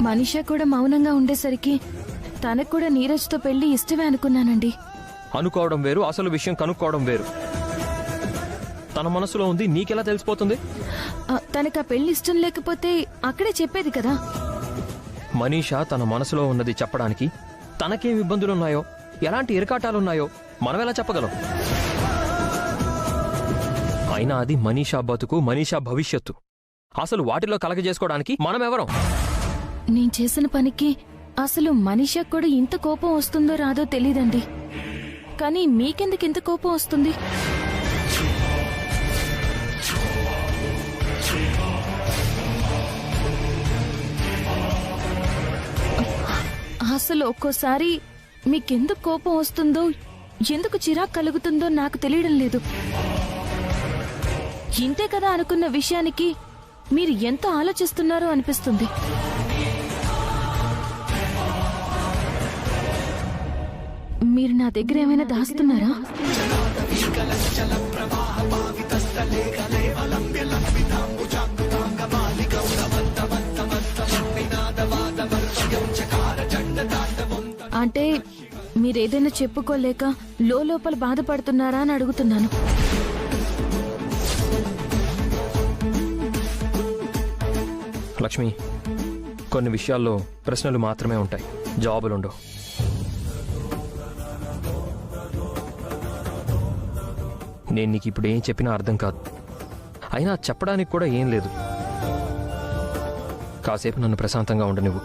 మనీషా కూడా మౌనంగా ఉండేసరికి తనకు కూడా నీరజ్తో పెళ్లి ఇష్టమే అనుకున్నానండి. అనుకోవడం వేరు, అసలు విషయం కనుక్కోవడం వేరు. తన మనసులో ఉంది నీకెలా తెలిసిపోతుంది? తనకు ఆ పెళ్లి ఇష్టం లేకపోతే అక్కడే చెప్పేది కదా. మనీషా తన మనసులో ఉన్నది చెప్పడానికి తనకేం ఇబ్బందులున్నాయో, ఎలాంటి ఇరకాటాలున్నాయో మనం ఎలా చెప్పగలం? అయినా అది మనీషా బతుకు, మనీషా భవిష్యత్తు. అసలు వాటిలో కలగజేసుకోవడానికి మనమెవరం? నేను చేసిన పనికి అసలు మనీషాకు కూడా ఇంత కోపం వస్తుందో రాదో తెలీదండి. కానీ మీకెందుకు ఇంత కోపం వస్తుంది? అసలు ఒక్కోసారి మీకెందుకు కోపం వస్తుందో, ఎందుకు చిరాకు కలుగుతుందో నాకు తెలియడం లేదు. ఇంతే కదా అనుకున్న విషయానికి మీరు ఎంత ఆలోచిస్తున్నారో అనిపిస్తుంది. మీరు నా దగ్గర ఏమైనా దాస్తున్నారా? అంటే మీరేదైనా చెప్పుకోలేక లోపల బాధపడుతున్నారా అని అడుగుతున్నాను. లక్ష్మి, కొన్ని విషయాల్లో ప్రశ్నలు మాత్రమే ఉంటాయి, జవాబులుండవు. నేను నీకు ఇప్పుడు ఏం చెప్పినా అర్థం కాదు. అయినా చెప్పడానికి కూడా ఏం లేదు. కాసేపు నన్ను ప్రశాంతంగా ఉండనివ్వు.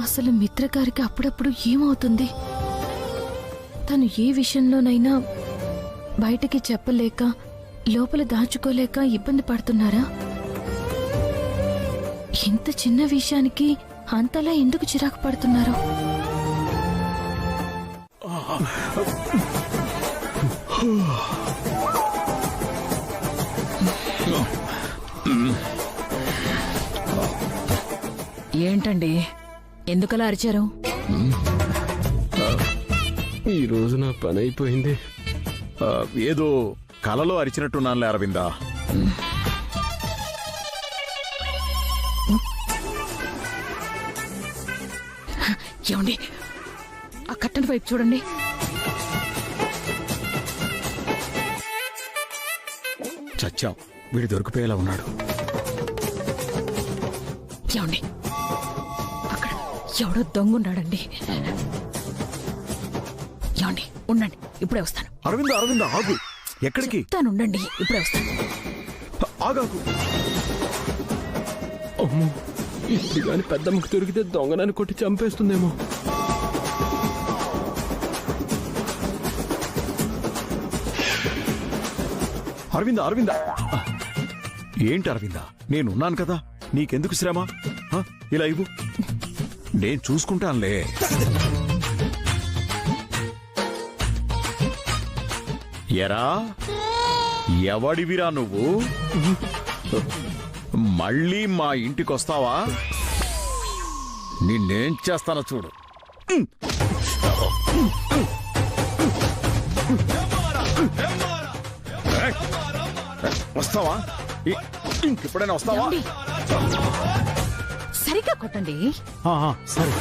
అసలు మిత్రగారికి అప్పుడప్పుడు ఏమవుతుంది? తను ఏ విషయంలోనైనా బయటికి చెప్పలేక, లోపల దాచుకోలేక ఇబ్బంది పడుతున్నారా? ఇంత చిన్న విషయానికి అంతలా ఎందుకు చిరాకు పడుతున్నారు? ఏంటండి, ఎందుకలా అరిచారు? ఈ రోజు నా పని అయిపోయింది. ఏదో కలలో అరిచినట్టున్నానులే అరవిందా. ఏమండి, ఆ కట్టెల వైపు చూడండి. చచ్చాం, వీడు దొరికిపోయేలా ఉన్నాడు. ఏమండి, అక్కడ ఎవడో దొంగున్నాడండి. ఏమండి, ఉండండి, ఇప్పుడే వస్తాను. అరవింద అరవింద ఆగు. ఎక్కడికి? ఉండండి, ఇప్పుడే వస్తాను. ఆగాకు. అమ్మో, ఇప్పుడు గాని పెద్దమ్మకు దొరికితే దొంగనని కొట్టి చంపేస్తుందేమో. అరవింద అరవింద ఏంటి అరవింద, నేనున్నాను కదా, నీకెందుకు శ్రమ? ఇలా ఇవ్వు, నేను చూసుకుంటానులే. ఎరా, ఎవడివిరా నువ్వు? మళ్ళీ మా ఇంటికొస్తావా? నిన్నేం చేస్తానో చూడు. వస్తావా? ఇంకెప్పుడైనా వస్తావా? సరిగ్గా కొట్టండి. సరే.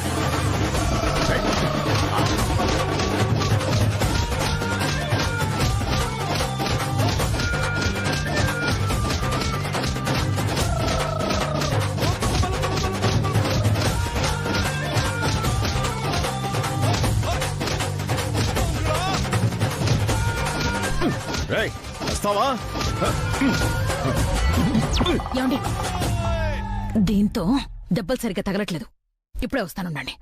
వస్తావా? ఏమండి, దీంతో దెబ్బలు సరిగ్గా తగలట్లేదు. ఇప్పుడే వస్తానుండండి.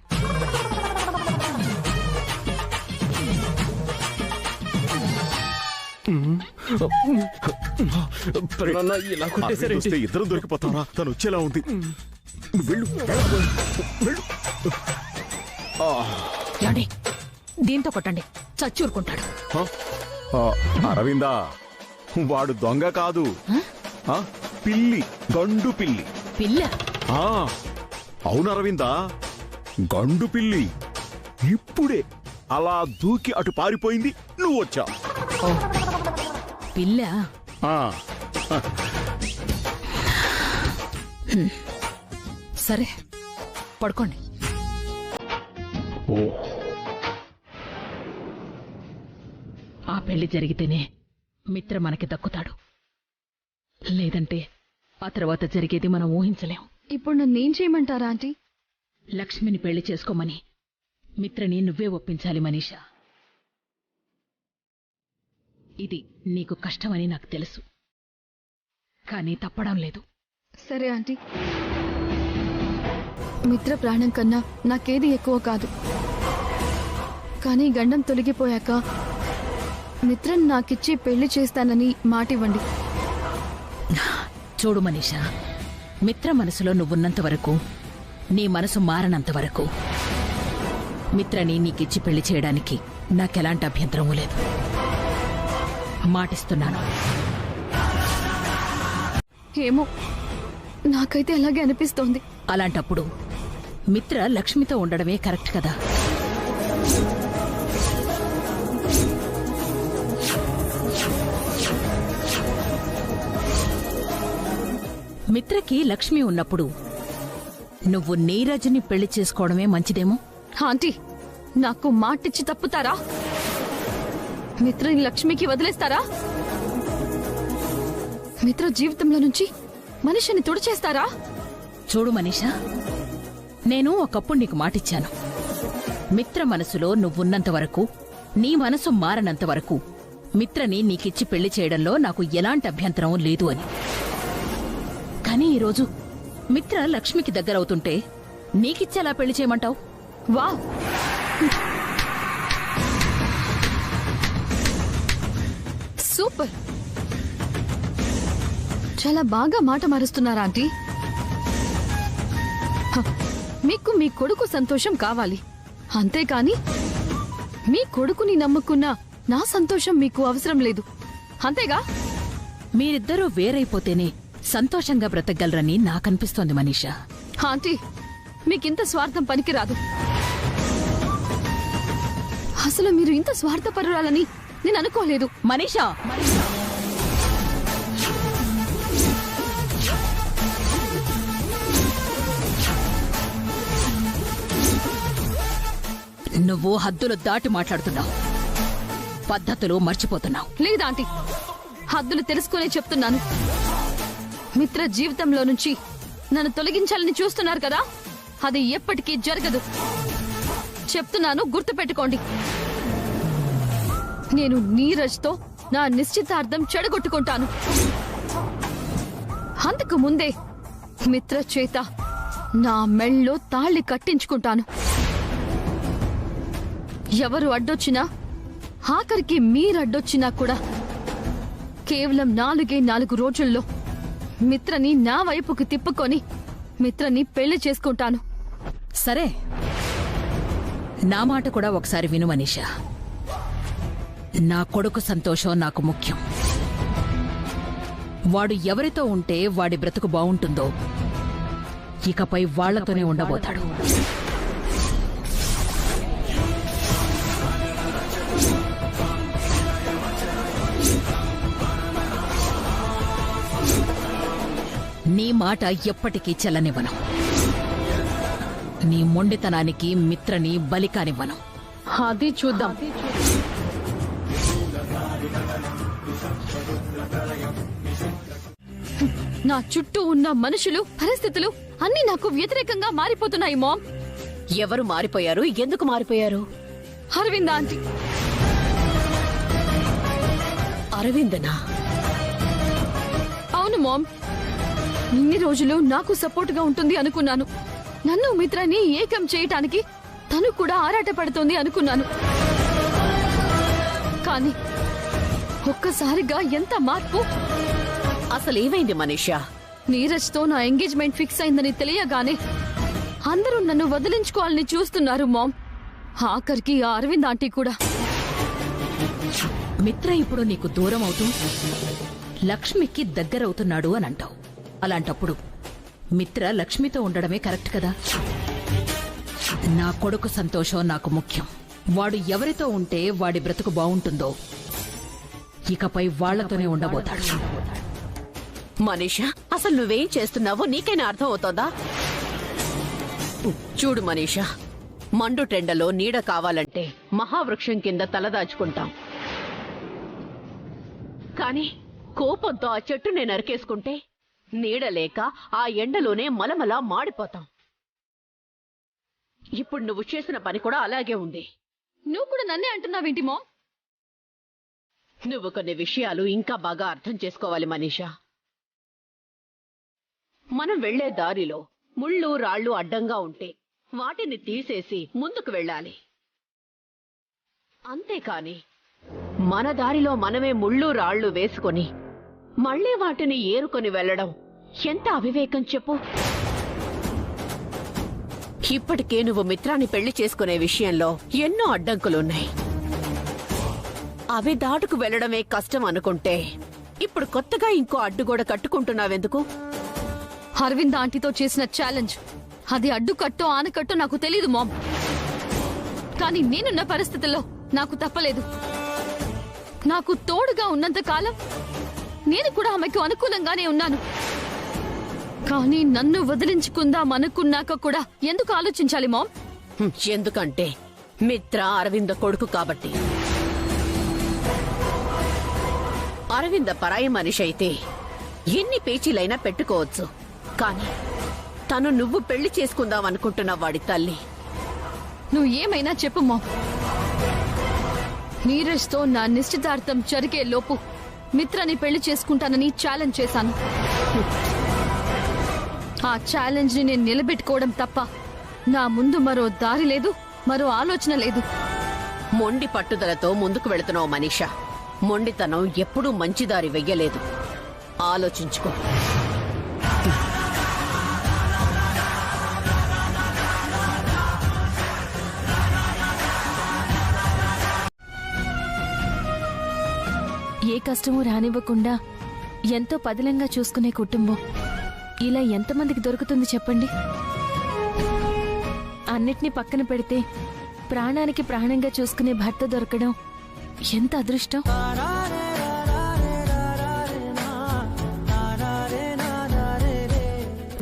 ఇలా కొట్టేసరికి ఇద్దరు దొరికిపోతావా? తను వచ్చేలా ఉంది. వెళ్ళు వెళ్ళు. ఏమండి, దీంతో కొట్టండి, చచ్చూరుకుంటాడు. అరవిందా, వాడు దొంగ కాదు, పిల్లి, గండు పిల్లి. పిల్ల? అవును అరవిందా, గండు పిల్లి. ఇప్పుడే అలా దూకి అటు పారిపోయింది, నువ్వు వచ్చావు. పిల్ల? సరే పడుకోండి. ఆ పెళ్లి జరిగితేనే మిత్ర మనకి దక్కుతాడు. లేదంటే ఆ తర్వాత జరిగేది మనం ఊహించలేం. ఇప్పుడు నన్నేం చేయమంటారా ఆంటీ? లక్ష్మిని పెళ్లి చేసుకోమని మిత్రని నువ్వే ఒప్పించాలి మనీషా. ఇది నీకు కష్టమని నాకు తెలుసు, కానీ తప్పడం లేదు. సరే ఆంటీ, మిత్ర ప్రాణం కన్నా నాకేది ఎక్కువ కాదు. కానీ గండం తొలగిపోయాక మిత్రను నాకిచ్చి పెళ్లి చేస్తానని మాటివ్వండి. చూడు మనీషా, మిత్ర మనసులో నువ్వున్నంత వరకు, నీ మనసు మారనంత వరకు మిత్రని నీకిచ్చి పెళ్లి చేయడానికి నాకెలాంటి అభ్యంతరమూ లేదు. మాటిస్తున్నాను. ఏమో, నాకైతే అలాగే అనిపిస్తోంది. అలాంటప్పుడు మిత్ర లక్ష్మితో ఉండడమే కరెక్ట్ కదా. మిత్రకి లక్ష్మి ఉన్నప్పుడు నువ్వు నీరజ్ని పెళ్లి చేసుకోవడమే మంచిదేమో. ఆంటీ, నాకు మాటిచ్చి తప్పుతారా? మిత్రని లక్ష్మికి వదిలేస్తారా? మిత్ర జీవితంలో నుంచి మనిషిని తుడిచేస్తారా? చూడు మనీషా, నేను ఒకప్పుడు నీకు మాటిచ్చాను. మిత్ర మనసులో నువ్వున్నంత వరకు, నీ మనసు మారనంత వరకు మిత్రని నీకిచ్చి పెళ్లి చేయడంలో నాకు ఎలాంటి అభ్యంతరం లేదు అని. కానీ ఈరోజు మిత్ర లక్ష్మికి దగ్గరవుతుంటే నీకిచ్చేలా పెళ్లి చేయమంటావు? Wow, super! చాలా బాగా మాట మారుస్తున్నారా ఆంటీ? హ, మీకు మీ కొడుకు సంతోషం కావాలి, అంతేకాని మీ కొడుకుని నమ్ముకున్న నా సంతోషం మీకు అవసరం లేదు, అంతేగా? మీరిద్దరూ వేరైపోతేనే సంతోషంగా బ్రతకగలరని నాకనిపిస్తోంది మనీషా. ఆంటీ, మీకింత స్వార్థం పనికిరాదు. అసలు మీరు ఇంత స్వార్థపరురాలని నేను అనుకోలేదు. మనీషా, నువ్వు హద్దులు దాటి మాట్లాడుతున్నావు, పద్ధతులు మర్చిపోతున్నావు. లేదా ఆంటీ, హద్దులు తెలుసుకునే చెప్తున్నాను. మిత్ర జీవితంలో నుంచి నన్ను తొలగించాలని చూస్తున్నారు కదా, అది ఎప్పటికీ జరగదు. చెప్తున్నాను, గుర్తుపెట్టుకోండి. నేను నీరజ్తో నా నిశ్చితార్థం చెడగొట్టుకుంటాను. అంతకు ముందే మిత్ర చేత నా మెళ్ళో తాళి కట్టించుకుంటాను. ఎవరు అడ్డొచ్చినా, ఆఖరికి మీరడ్డొచ్చినా కూడా కేవలం 4 రోజుల్లో మిత్రని నా వైపుకి తిప్పుకొని మిత్రని పెళ్లి చేసుకుంటాను. సరే, నా మాట కూడా ఒకసారి విను మనీషా. నా కొడుకు సంతోషం నాకు ముఖ్యం. వాడు ఎవరితో ఉంటే వాడి బ్రతుకు బావుంటుందో ఇకపై వాళ్లతోనే ఉండబోతాడు. నీ మాట ఎప్పటికీ చెల్లనివ్వను. నీ మొండితనానికి మిత్రని బలి కానివ్వను. అది చూద్దాం. నా చుట్టూ ఉన్న మనుషులు, పరిస్థితులు అన్నీ నాకు వ్యతిరేకంగా మారిపోతున్నాయి మామ్. ఎవరు మారిపోయారు? ఎందుకు మారిపోయారు? అరవింద్ ఆంటీ. అరవిందనా? అవును మామ్, ఇన్ని రోజులు నాకు సపోర్టుగా ఉంటుంది అనుకున్నాను. నన్ను మిత్రని ఏకం చేయటానికి తను కూడా ఆరాటపడుతోంది అనుకున్నాను. కానీ ఒక్కసారిగా ఎంత మార్పు! అసలేమైంది మనీషా? నీరజ్తో నా ఎంగేజ్మెంట్ ఫిక్స్ అయిందని తెలియగానే అందరూ నన్ను వదిలించుకోవాలని చూస్తున్నారు మామ్. ఆఖరికి ఆ అరవింద్ ఆంటీ కూడా. మిత్ర ఇప్పుడు నీకు దూరం అవుతూ లక్ష్మికి దగ్గరవుతున్నాడు అని అంటావు. అలాంటప్పుడు మిత్ర లక్ష్మితో ఉండడమే కరెక్ట్ కదా. నా కొడుకు సంతోషం నాకు ముఖ్యం. వాడు ఎవరితో ఉంటే వాడి బ్రతుకు బావుంటుందో ఇకపై వాళ్లతోనే ఉండబోతాడు. మనీషా, అసలు నువ్వేం చేస్తున్నావో నీకైనా అర్థం అవుతోందా? చూడు మనీషా, మండు టెండలో నీడ కావాలంటే మహావృక్షం కింద తలదాచుకుంటాం. కాని కోపంతో ఆ చెట్టునే నరికేసుకుంటే నీడ లేక ఆ ఎండలోనే మలమలా మాడిపోతాం. ఇప్పుడు నువ్వు చేసిన పని కూడా అలాగే ఉంది. నువ్వు కూడా నన్నే అంటున్నావేంటి మామ్? నువ్వు కొన్ని విషయాలు ఇంకా బాగా అర్థం చేసుకోవాలి మనీషా. మనం వెళ్లే దారిలో ముళ్ళు రాళ్లు అడ్డంగా ఉంటే వాటిని తీసేసి ముందుకు వెళ్ళాలి. అంతేకాని మన దారిలో మనమే ముళ్ళు రాళ్లు వేసుకొని మళ్లీ వాటిని ఏరుకొని వెళ్లడం ఎంత అవివేకం చెప్పు. ఇప్పటికే నువ్వు మిత్రాన్ని పెళ్లి చేసుకునే విషయంలో ఎన్నో అడ్డంకులున్నాయి. అవి దాటుకు వెళ్లడమే కష్టం అనుకుంటే ఇప్పుడు కొత్తగా ఇంకో అడ్డుగోడ కట్టుకుంటున్నావెందుకు? అరవింద్ ఆంటీతో చేసిన ఛాలెంజ్ అది అడ్డుకట్టో ఆనకట్టో నాకు తెలీదు మామ్. కానీ నేనున్న పరిస్థితుల్లో నాకు తప్పలేదు. నాకు తోడుగా ఉన్నంత కాలం నేను కూడా ఆమెకు అనుకూలంగానే ఉన్నాను. కానీ నన్ను వదిలించుకుందాం అనుకున్నాక కూడా ఎందుకు ఆలోచించాలి మామ్? ఎందుకంటే మిత్ర అరవింద కొడుకు కాబట్టి. అరవింద పరాయి మనిషి అయితే ఎన్ని పేచీలైనా పెట్టుకోవచ్చు. కానీ తను నువ్వు పెళ్లి చేసుకుందాం అనుకుంటున్న వాడి తల్లి. నువ్వు ఏమైనా చెప్పు మామ్. నీరజ్తో నా నిశ్చితార్థం జరిగే లోపు మిత్రని పెళ్లి చేసుకుంటానని ఛాలెంజ్ చేశాను. ఆ ఛాలెంజ్ ని నేను నిలబెట్టుకోవడం తప్ప నా ముందు మరో దారి లేదు, మరో ఆలోచన లేదు. మొండి పట్టుదలతో ముందుకు వెళుతున్నావు మనీషా. మొండితనం ఎప్పుడూ మంచి దారి వెయ్యలేదు. ఆలోచించుకో. ఏ కష్టమూ రానివ్వకుండా ఎంతో పదిలంగా చూసుకునే కుటుంబం ఇలా ఎంతమందికి దొరుకుతుంది చెప్పండి? అన్నిటినీ పక్కన పెడితే ప్రాణానికి ప్రాణంగా చూసుకునే భర్త దొరకడం ఎంత అదృష్టం.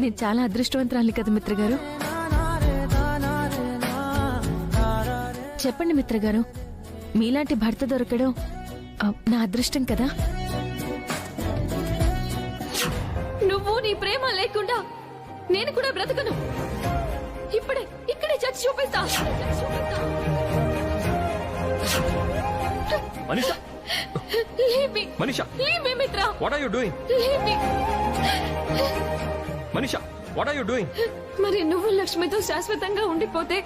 నేను చాలా అదృష్టవంతురాలి కదా మిత్రగారు. చెప్పండి మిత్రగారు, మీలాంటి భర్త దొరకడం నా అదృష్టం కదా. నువ్వు నీ ప్రేమ లేకుండా నేను కూడా బ్రతకను. ఇక్కడే చచ్చి చూపిస్తా. Manisha, Leave me. Manisha, Leave me, Mitra. What are you doing? Leave me. Manisha, what are you doing? మరి నువ్వు లక్ష్మితో శాశ్వతంగా ఉండిపోతే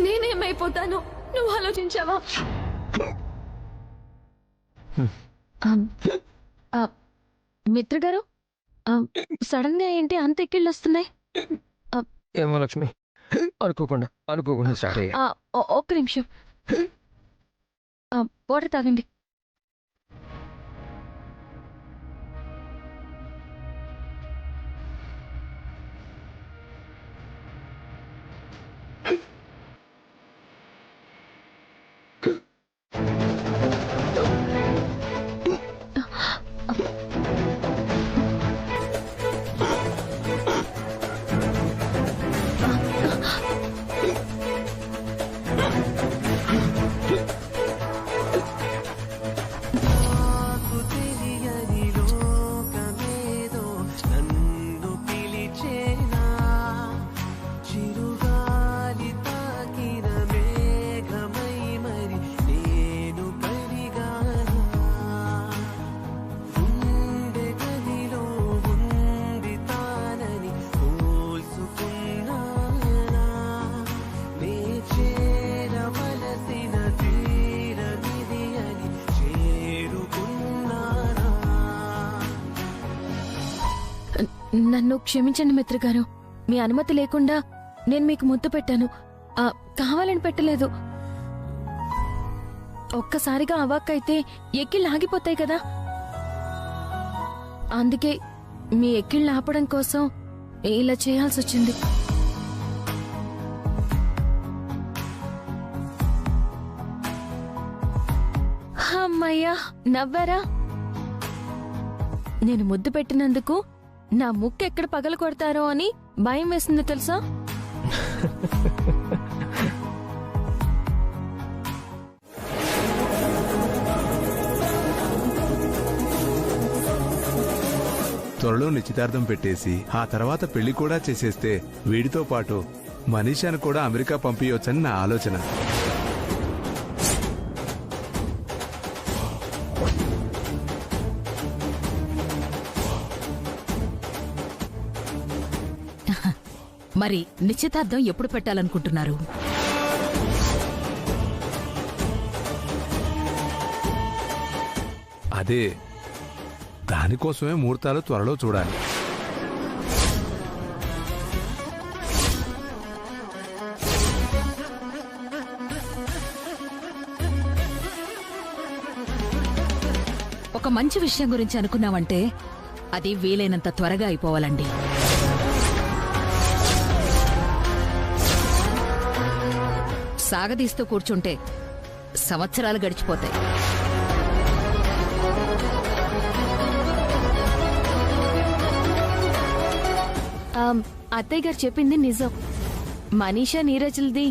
నేనేమైపోతాను నువ్వు ఆలోచించావా? మిత్రగారు, సడన్ గా ఏంటి అంత ఎక్కిళ్ళు వస్తున్నాయి? ఏమో లక్ష్మి, అనుకోకుండా స్టార్ట్ అయ్యా. ఒక్క నిమిషం, వాటర్ తాగండి. నన్ను క్షమించండి మిత్రగారు, మీ అనుమతి లేకుండా నేను మీకు ముద్దు పెట్టాను. కావాలని పెట్టలేదు. ఒక్కసారిగా అవాక్కైతే ఎక్కిళ్ళు ఆగిపోతాయి కదా, అందుకే మీ ఎక్కిళ్ళు ఆపడం కోసం ఇలా చేయాల్సి వచ్చింది. అమ్మయ్యా, నవ్వారా? నేను ముద్దు పెట్టినందుకు నా ముక్కు ఎక్కడ పగల కొడతారో అని భయం వేసింది తెలుసా? త్వరలో నిశ్చితార్థం పెట్టేసి ఆ తర్వాత పెళ్లి కూడా చేసేస్తే వీడితో పాటు మనీషాను కూడా అమెరికా పంపించవచ్చని నా ఆలోచన. మరి నిశ్చితార్థం ఎప్పుడు పెట్టాలనుకుంటున్నారు? అదే దానికోసమే ముహూర్తాలు త్వరలో చూడాలి. ఒక మంచి విషయం గురించి అనుకున్నామంటే అది వీలైనంత త్వరగా అయిపోవాలండి. సాగదీస్తూ కూర్చుంటే సంవత్సరాలు గడిచిపోతాయి. అత్తయ్య గారు చెప్పింది నిజం. మనీషా నీరజులది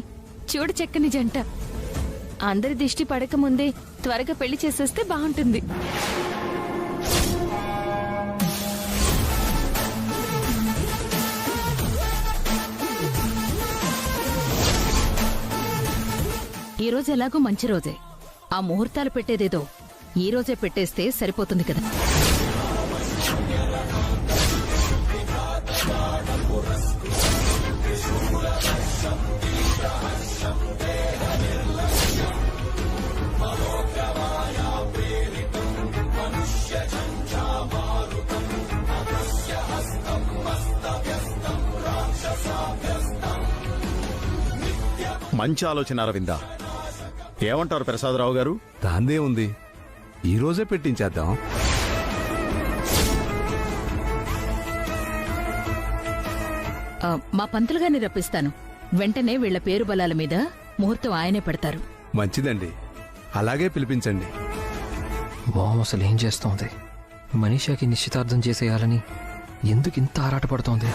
చూడు చక్కని జంట. అందరి దిష్టి పడకముందే త్వరగా పెళ్లి చేసేస్తే బాగుంటుంది. ఈ రోజు ఎలాగో మంచి రోజే. ఆ ముహూర్తాలు పెట్టేదేదో ఈ రోజే పెట్టేస్తే సరిపోతుంది కదా. మంచి ఆలోచన అరవింద. ఏమంటారు ప్రసాదరావు గారు? దాందే ఉంది, ఈ రోజే పెట్టించేద్దాం. మా పంతులుగారిని రప్పిస్తాను. వెంటనే వీళ్ల పేరు బలాల మీద ముహూర్తం ఆయనే పెడతారు. మంచిదండి, అలాగే పిలిపించండి. మామ్ అసలు ఏం చేస్తోంది? మనీషాకి నిశ్చితార్థం చేసేయాలని ఎందుకు ఇంత ఆరాటపడుతోంది?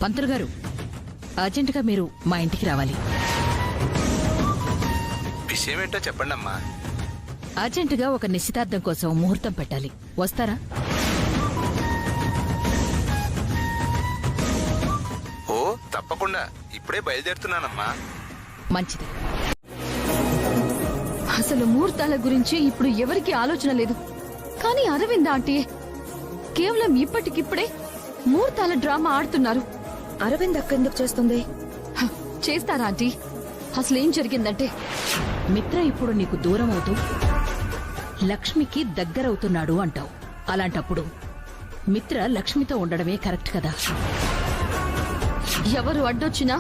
పంతులు గారు, అర్జెంటుగా మీరు మా ఇంటికి రావాలి. విషయం ఏంటో చెప్పండి అమ్మా. అర్జెంటుగా ఒక నిశ్చితార్థం కోసం ముహూర్తం పెట్టాలి. వస్తారా? ఓ తప్పకుండా, ఇప్పుడే బయలుదేరుతున్నానమ్మా. మంచిది. అసలు ముహూర్తాల గురించి ఇప్పుడు ఎవరికి ఆలోచన లేదు. కానీ అరవింద్ ఆంటీ కేవలం ఇప్పటికిప్పుడే ముహూర్తాల డ్రామా ఆడుతున్నారు. అరవింద్ అక్క ఎందుకు చేస్తుంది? చేస్తారా ఆంటీ? అసలేం జరిగిందంటే మిత్ర ఇప్పుడు నీకు దూరం అవుతూ లక్ష్మికి దగ్గరవుతున్నాడు అంటావు. అలాంటప్పుడు మిత్ర లక్ష్మితో ఉండడమే కరెక్ట్ కదా. ఎవరు అడ్డొచ్చినా,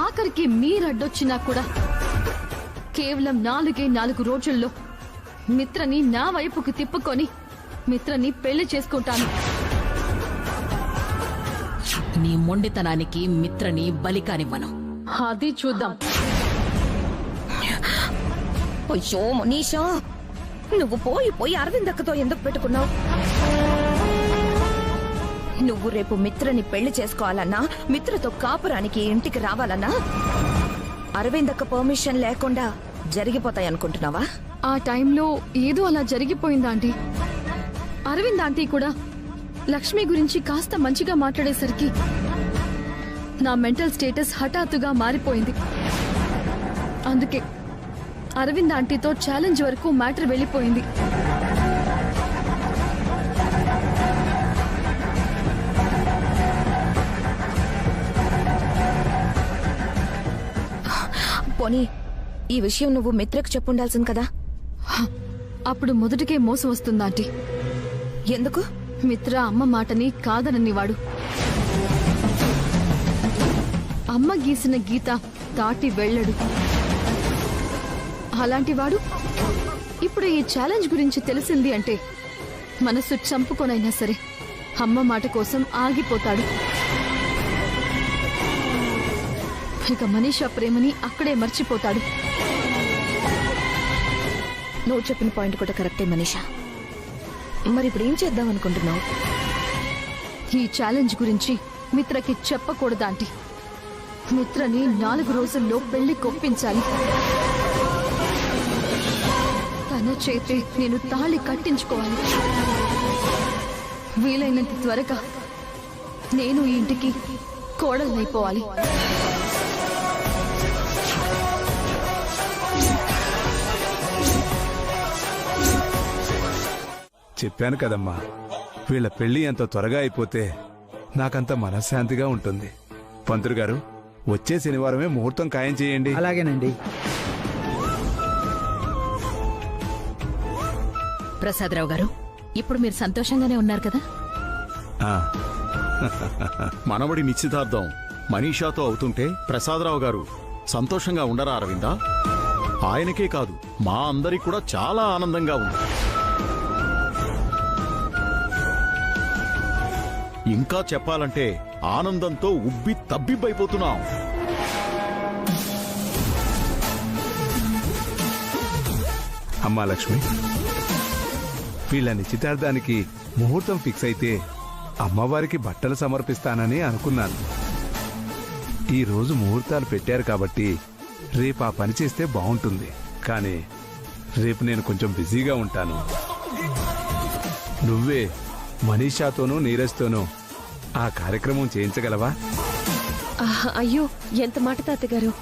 ఆఖరికి మీరడ్డొచ్చినా కూడా కేవలం 4 రోజుల్లో మిత్రని నా వైపుకు తిప్పుకొని మిత్రని పెళ్లి చేసుకుంటాను. నీ మొండితనానికి మిత్రని బలి కానివ్వను. అది చూద్దాం. అయ్యో మనీషా, నువ్వు పోయి అరవింద్ అక్కతో ఎందుకు పెట్టుకున్నావు? నువ్వు రేపు మిత్రని పెళ్లి చేసుకోవాలన్నా, మిత్రతో కాపురానికి ఇంటికి రావాలన్నా అరవింద్ అక్క పర్మిషన్ లేకుండా జరిగిపోతాయనుకుంటున్నావా? ఆ టైంలో ఏదో అలా జరిగిపోయిందా ఆంటీ? అరవింద్ ఆంటీ కూడా లక్ష్మి గురించి కాస్త మంచిగా మాట్లాడేసరికి నా మెంటల్ స్టేటస్ హఠాత్తుగా మారిపోయింది. అందుకే అరవింద్ ఆంటీతో ఛాలెంజ్ వరకు మ్యాటర్ వెళ్ళిపోయింది. పోనీ ఈ విషయం నువ్వు మిత్రకు చెప్పుండాల్సింది కదా. అప్పుడు మొదటికే మోసం వస్తుందా ఆంటీ? ఎందుకు? మిత్ర అమ్మ మాటని కాదననివాడు. అమ్మ గీసిన గీత దాటి వెళ్ళడు. అలాంటివాడు ఇప్పుడు ఈ ఛాలెంజ్ గురించి తెలిసింది అంటే మనసు చంపుకొనైనా సరే అమ్మ మాట కోసం ఆగిపోతాడు. ఇక మనీషా ప్రేమని అక్కడే మర్చిపోతాడు. నువ్వు చెప్పిన పాయింట్ కూడా కరెక్టే మనీషా. మరి ఇప్పుడు ఏం చేద్దాం అనుకుంటున్నావు? ఈ ఛాలెంజ్ గురించి మిత్రకి చెప్పకూడదా ఆంటీ? మిత్రని 4 రోజుల్లో పెళ్లి కొప్పించాలి. తన చేతే నేను తాళి కట్టించుకోవాలి. వీలైనంత త్వరగా నేను ఈ ఇంటికి కోడలైపోవాలి. చెప్పాను కదమ్మా, వీళ్ళ పెళ్లి ఎంత త్వరగా అయిపోతే నాకంత మనశ్శాంతిగా ఉంటుంది. పంతులు గారు, వచ్చే శనివారమే ముహూర్తం ఖాయం చేయండి. అలాగేనండి. ప్రసాదరావు గారు, ఇప్పుడు మీరు సంతోషంగానే ఉన్నారు కదా? ఆ, మనవడి నిశ్చితార్థం మనీషాతో అవుతుంటే ప్రసాదరావు గారు సంతోషంగా ఉండరా అరవిందా? ఆయనకే కాదు, మా అందరికి కూడా చాలా ఆనందంగా ఉంది. ఇంకా చెప్పాలంటే ఆనందంతో ఉబ్బి తబ్బిబ్బైపోతున్నాం. అమ్మా లక్ష్మి, వీళ్ళ నిశ్చితార్థానికి ముహూర్తం ఫిక్స్ అయితే అమ్మవారికి బట్టలు సమర్పిస్తానని అనుకున్నాను. ఈ రోజు ముహూర్తాలు పెట్టారు కాబట్టి రేపు ఆ పని చేస్తే బాగుంటుంది. కానీ రేపు నేను కొంచెం బిజీగా ఉంటాను. నువ్వే మనీషాతోనూ నీరజ్తోనూ ఆ కార్యక్రమం చేయించగలవా? అయ్యో, ఎంత మాట తాతగారు.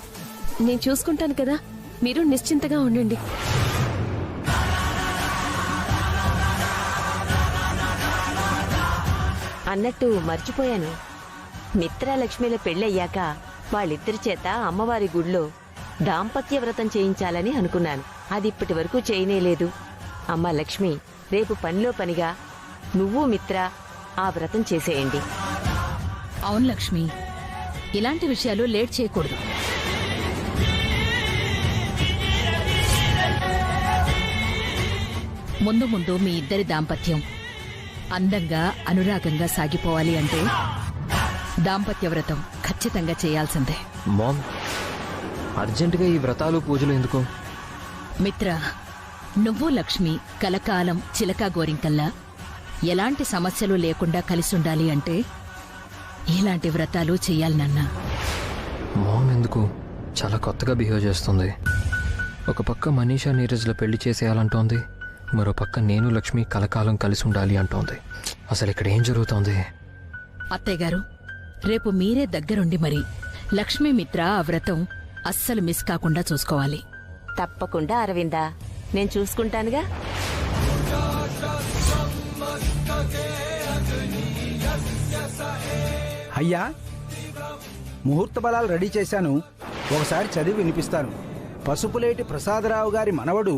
నేను చూసుకుంటాను కదా, మీరు నిశ్చింతగా ఉండండి. అన్నట్టు మర్చిపోయాను. మిత్ర లక్ష్మిల పెళ్ళయ్యాక వాళ్ళిద్దరి చేత అమ్మవారి గుడిలో దాంపత్య వ్రతం చేయించాలని అనుకున్నాను. అది ఇప్పటి వరకు చేయనేలేదు. అమ్మా లక్ష్మి, రేపు పనిలో పనిగా నువ్వు మిత్ర ఆ వ్రతం చేసేయండి. అవును లక్ష్మి, ఇలాంటి విషయాలు లేట్ చేయకూడదు. ముందు ముందు మీ ఇద్దరి దాంపత్యం అందంగా అనురాగంగా సాగిపోవాలి అంటే దాంపత్య వ్రతం ఖచ్చితంగా చేయాల్సిందే. మామ్, అర్జెంటుగా ఈ వ్రతాలు పూజలు ఎందుకు? మిత్ర, నువ్వు లక్ష్మి కలకాలం చిలకా గోరింకల్లా ఎలాంటి సమస్యలు లేకుండా కలిసుండాలి అంటే ఇలాంటి వ్రతాలు చెయ్యాలి నాన్నా. మామ్ ఎందుకు చాలా కొత్తగా బిహేవ్ చేస్తుంది. ఒక పక్క మనీషా నీరజ్ల పెళ్లి చేసేయాలంటోంది, మరో పక్క నేను లక్ష్మి కలకాలం కలిసి ఉండాలి అంటోంది. అసలు ఇక్కడ ఏం జరుగుతోంది? అత్తయ్య గారు, రేపు మీరే దగ్గరుండి మరి లక్ష్మీ మిత్ర ఆ వ్రతం అస్సలు మిస్ కాకుండా చూసుకోవాలి. తప్పకుండా అరవిందా, నేను చూసుకుంటానుగా. అయ్యా, ముహూర్త బలాలు రెడీ చేశాను. ఒకసారి చదివి వినిపిస్తాను. పసుపులేటి ప్రసాదరావు గారి మనవడు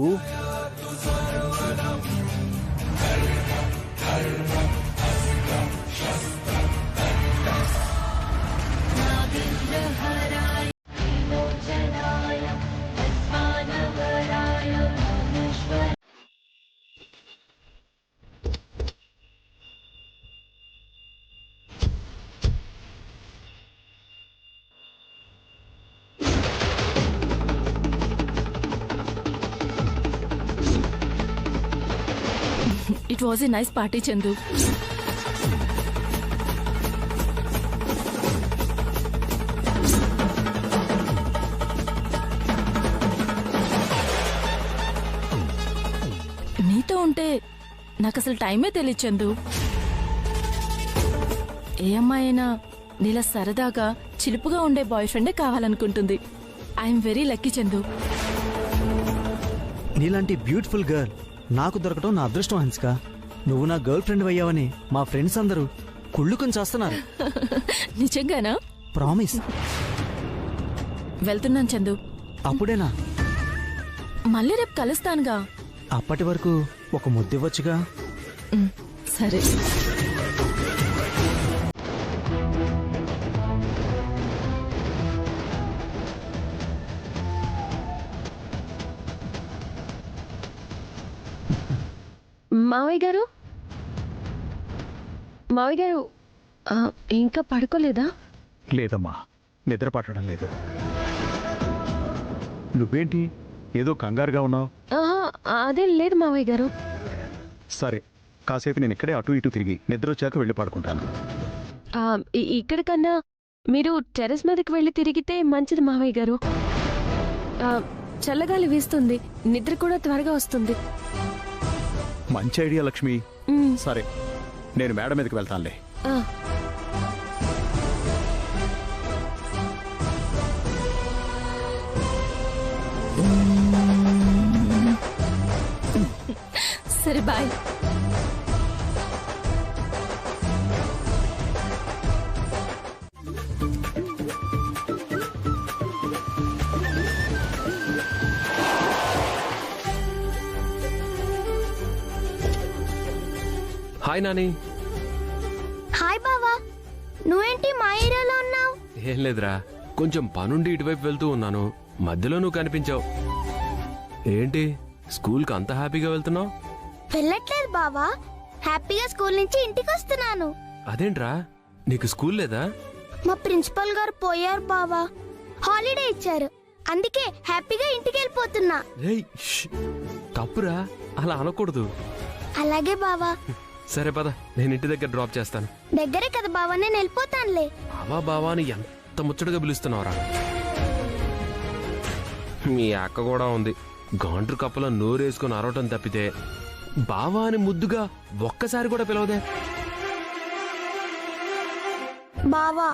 It was a nice party, Chandu. నీతో ఉంటే నాకు అసలు టైమే తెలియదు చందు. ఏ అమ్మాయి అయినా నీలా సరదాగా చిలుపుగా ఉండే బాయ్ ఫ్రెండే కావాలనుకుంటుంది. I'm very lucky Chandu. నీలాంటి బ్యూటిఫుల్ గర్ల్ నాకు దొరకటం నా అదృష్టం హన్సిక. నువ్వు నా గర్ల్ ఫ్రెండ్ అయ్యావని మా ఫ్రెండ్స్ అందరూ కుళ్ళుకొని చేస్తున్నారు. నిజంగానా? ప్రామిస్. వెళ్తున్నాను చందు. అప్పుడేనా? మళ్ళీ రేపు కలుస్తానుగా. అప్పటి వరకు ఒక ముద్దివ్వచ్చుగా. సరే. మావయ్య గారు, మావయ్య గారు ఇంకా పడుకోలేదా? లేదమ్మా, నిద్ర పట్టడం లేదు. నువ్వేంటి ఏదో కంగారుగా ఉన్నావు? అదేం లేదు మావయ్య గారు. సరే, కాసేపు నేను ఇక్కడే అటు ఇటు తిరిగి నిద్ర వచ్చాక వెళ్ళి పడుకుంటాను. ఇక్కడ కన్నా మీరు టెర్రస్ మీదకి వెళ్ళి తిరిగితే మంచిది మావయ్య గారు. చల్లగాలి వీస్తుంది, నిద్ర కూడా త్వరగా వస్తుంది. మంచి ఐడియా లక్ష్మి. సరే, నేను మేడ మీదకి వెళ్తానులే. సరే బాయ్. హాయ్ నాని. హాయ్ బావా, నువ్వేంటి మా ఏరియాలో ఉన్నావు? ఏం లేదురా, కొంచెం పనుండి ఇటువైపు వెళ్తూ ఉన్నాను, మధ్యలో నువ్వు కనిపించావు. ఏంటి స్కూల్కి అంత హ్యాపీగా వెళ్తున్నావు? వెళ్ళట్లేదు బావా, హ్యాపీగా స్కూల్ నుంచి ఇంటికి వస్తున్నాను. అదేంట్రా, నీకు స్కూల్ లేదా? మా ప్రిన్సిపల్ గారు పోయారు బావా, హాలిడే ఇచ్చారు, అందుకే హ్యాపీగా ఇంటికి వెళ్ళిపోతున్నా. రేయ్, తప్పురా, అలా అనకూడదు. అలాగే బావా. సరే పద, నేను ఇంటి దగ్గర డ్రాప్ చేస్తాను. దగ్గరే కదా బావా, నేను వెళ్ళిపోతానులే. బావా బావాని ఎంత ముచ్చటగా పిలుస్తున్నావురా. మీ అక్క కూడా ఉంది, గాండ్రు కప్పలో నోరేసుకుని అరవటం తప్పితే బావా అని ముద్దుగా ఒక్కసారి కూడా పిలవదే. బావా,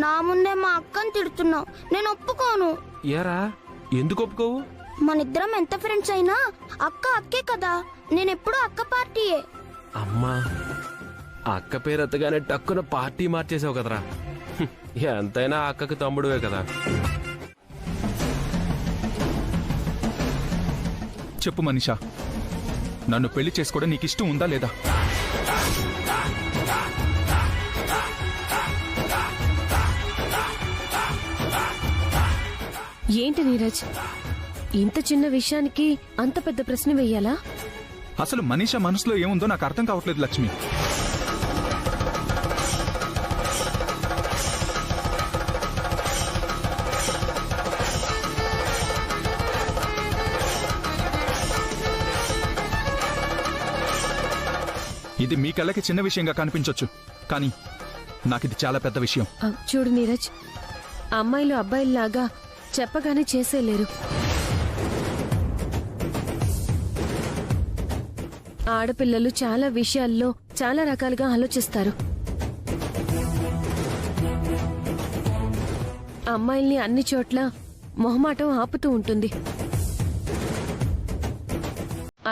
నా ముందే మా అక్కని తిడుతున్నావు, నేను ఒప్పుకోను. ఏరా, ఎందుకు ఒప్పుకోవు? మనిద్దరం ఎంత ఫ్రెండ్స్ అయినా అక్క అక్కే కదా, నేనెప్పుడు అక్క పార్టీయే. అమ్మా, అక్క పేరు ఎత్తగానే టక్కున పార్టీ మార్చేసావు కదరా. ఎంతైనా అక్కకి తమ్ముడువే కదా. చెప్పు మనీషా, నన్ను పెళ్లి చేసుకోవడం నీకు ఇష్టం ఉందా లేదా? ఏంటి నీరజ్, ఇంత చిన్న విషయానికి అంత పెద్ద ప్రశ్న వెయ్యాలా? అసలు మనీషా మనసులో ఏముందో నాకు అర్థం కావట్లేదు లక్ష్మి. ఇది మీ కళ్ళకి చిన్న విషయంగా కనిపించొచ్చు, కానీ నాకిది చాలా పెద్ద విషయం. చూడు నీరజ్, అమ్మాయిలు అబ్బాయిల్లాగా చెప్పగానే చేసేలేరు. ఆడపిల్లలు చాలా విషయాల్లో చాలా రకాలుగా ఆలోచిస్తారు. అమ్మాయిల్ని అన్ని చోట్ల మొహమాటం ఆపుతూ ఉంటుంది.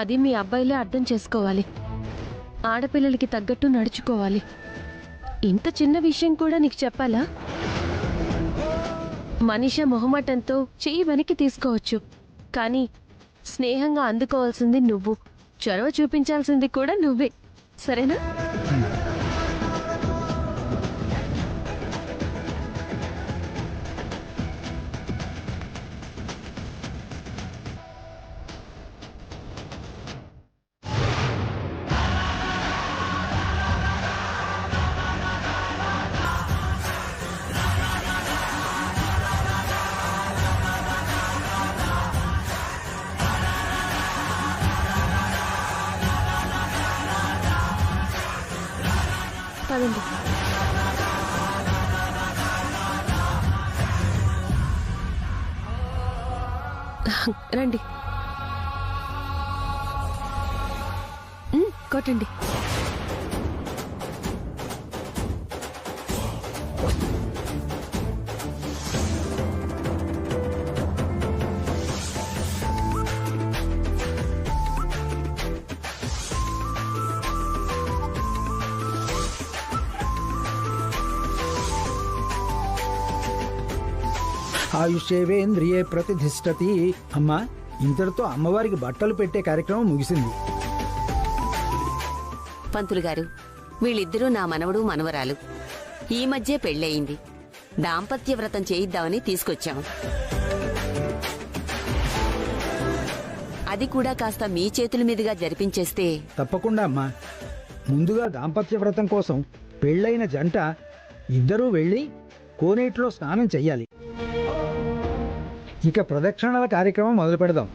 అది మీ అబ్బాయిలే అర్థం చేసుకోవాలి, ఆడపిల్లలకి తగ్గట్టు నడుచుకోవాలి. ఇంత చిన్న విషయం కూడా నీకు చెప్పాలా? మనీషా మొహమాటంతో చెయ్యి వెనక్కి తీసుకోవచ్చు, కానీ స్నేహంగా అందుకోవాల్సింది నువ్వు, చొరవ చూపించాల్సింది కూడా నువ్వే, సరేనా? పదండి. రండి, కొట్టండి. ఆయుష్యేవేంద్రియే ప్రతిధిష్టతి. అమ్మా, ఇంతటితో అమ్మవారికి బట్టలు పెట్టే కార్యక్రమం ముగిసింది. పంతులు గారు, వీళ్ళిద్దరూ నా మనవడు మనవరాలు. ఈ మధ్య పెళ్ళయింది, దాంపత్య వ్రతం చేయిద్దామని తీసుకొచ్చాం. అది కూడా కాస్త మీ చేతుల మీదుగా జరిపించేస్తే. తప్పకుండా అమ్మా, ముందుగా దాంపత్య వ్రతం కోసం పెళ్ళైన జంట ఇద్దరూ వెళ్ళి కోనేటిలో స్నానం చెయ్యాలి. ఇక ప్రదక్షిణల కార్యక్రమం మొదలు పెడదాం.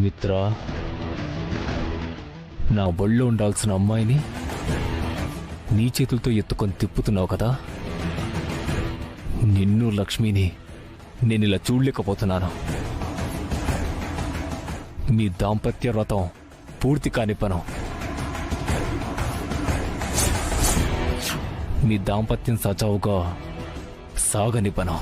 మిత్రా, నా ఒళ్ళో ఉండాల్సిన అమ్మాయిని నీ చేతులతో ఎత్తుకొని తిప్పుతున్నావు కదా. నిన్ను లక్ష్మిని నేను ఇలా చూడలేకపోతున్నాను. మీ దాంపత్య వ్రతం పూర్తి కానివ్వను. మీ దాంపత్యం సజావుగా సాగనివ్వను.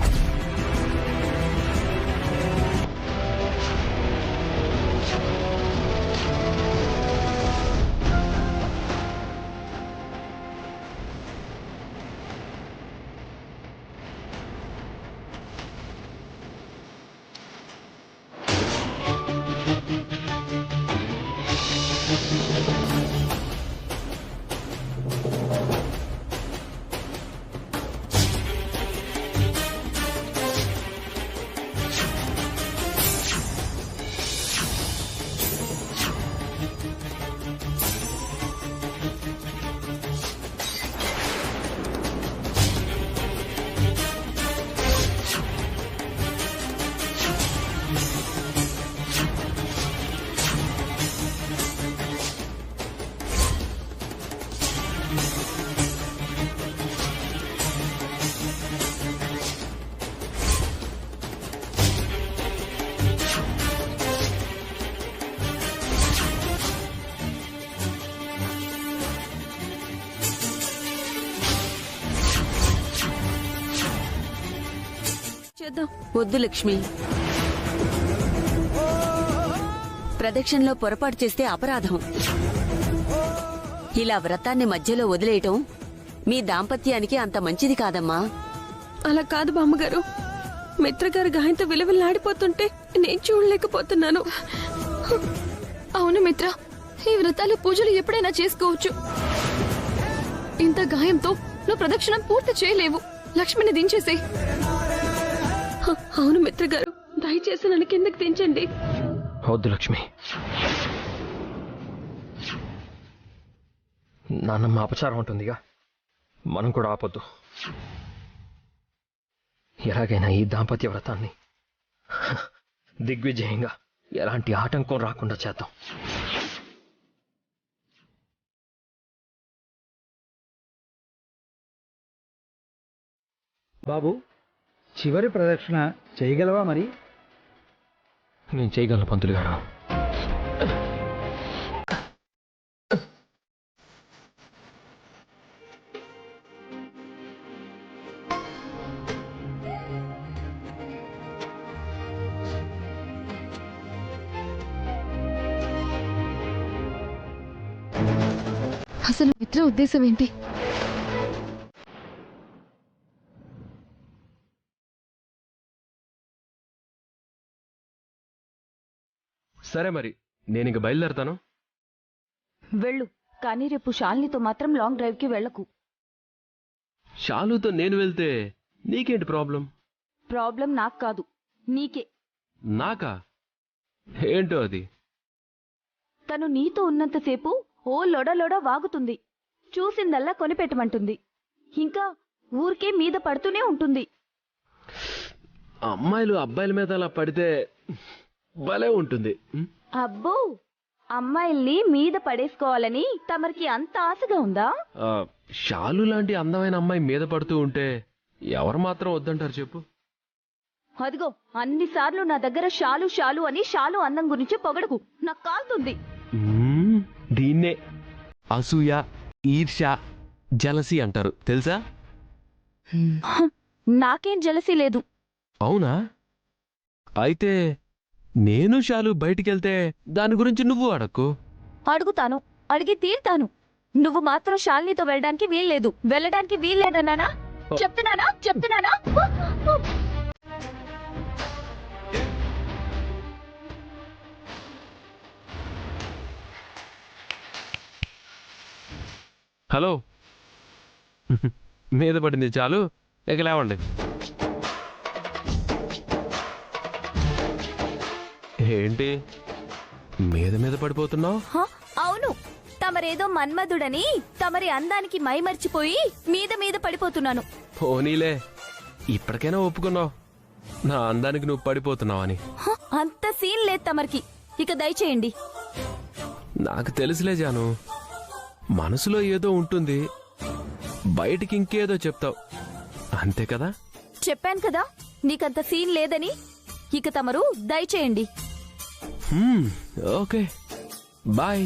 వద్దు లక్ష్మి, ప్రదక్షిణలో పొరపాటు చేస్తే అపరాధం. ఇలా వ్రతాన్ని మధ్యలో వదిలేయటం మీ దాంపత్యానికి అంత మంచిది కాదమ్మా. అలా కాదు బామ్మగారు, మిత్రగారు గాయంతో విలువలాడిపోతుంటే నేను చూడలేకపోతున్నాను. అవును మిత్ర, ఈ వ్రతాలు పూజలు ఎప్పుడైనా చేసుకోవచ్చు. ఇంత గాయంతో నువ్వు ప్రదక్షిణం పూర్తి చేయలేవు. లక్ష్మిని దించేసే. అవును మిత్రగారు, దయచేసి నన్ను కిందకి దించండి. వద్దు లక్ష్మి, నాన్నమ్మ అపచారం ఉంటుందిగా, మనం కూడా ఆపొద్దు. ఎలాగైనా ఈ దాంపత్య వ్రతాన్ని దిగ్విజయంగా ఎలాంటి ఆటంకం రాకుండా చేద్దాం. బాబు, చివరి ప్రదక్షిణ చేయగలవా? మరి నేను చేయగలను పంతులు గారు. అసలు మిత్ర ఉద్దేశం ఏంటి? సరే మరి, నేను ఇంక బయలుదేరతాను. వెళ్ళు, కానీ రేపు శాలినితో మాత్రం లాంగ్ డ్రైవ్ కి వెళ్ళకు. శాలుతో నేను వెళ్తే నీకేంటి ప్రాబ్లం? ప్రాబ్లం నాకు కాదు, నీకే. నాకా? ఏంటో అది? తను నీతో ఉన్నంతసేపు ఓ లొడలొడ వాగుతుంది, చూసిందల్లా కొనిపెట్టమంటుంది, ఇంకా ఊరికే మీద పడుతూనే ఉంటుంది. అమ్మాయిలు అబ్బాయిల మీద అలా పడితే భలే ఉంటుంది. అబ్బో, అమ్మాయిల్ని మీద పడేసుకోవాలని తమరికి అంత ఆశగా ఉందా? షాలు లాంటి అందమైన అమ్మాయి మీద పడుతూ ఉంటే ఎవరు మాత్రం వద్దంటారు చెప్పు? అదిగో అన్నిసార్లు నా దగ్గర షాలు షాలు అని షాలు అందం గురించి పొగడకు, నాకు కాలుతుంది. దీన్నే అసూయ, ఈర్ష్య, జలసి అంటారు తెలుసా? నాకేం జలసి లేదు. అవునా? అయితే నేను షాలు బయటికెళ్తే దాని గురించి నువ్వు అడక్కు. అడుగుతాను, అడిగి తీరుతాను. నువ్వు మాత్రం శాలినితో వెళ్ళడానికి వీల్లేదు, వెళ్ళడానికి వీల్లేదన్నానా? చెప్తున్నానా? హలో, మీద పడింది చాలు, ఇక లేవండి. ఏంటి మీద పడిపోతున్నావు? అవును, తమరేదో మన్మధుడని తమరి అందానికి మైమర్చిపోయి మీద పడిపోతున్నాను. పోనీలే, ఇప్పటికైనా ఒప్పుకున్నావు నా అందానికి నువ్వు పడిపోతున్నావని. అంత సీన్ లేదు తమరికి, ఇక దయచేయండి. నాకు తెలుసులే జాను, మనసులో ఏదో ఉంటుంది, బయటికి ఇంకేదో చెప్తావు, అంతే కదా? చెప్పాను కదా నీకంత సీన్ లేదని, ఇక తమరు దయచేయండి. Okay, bye.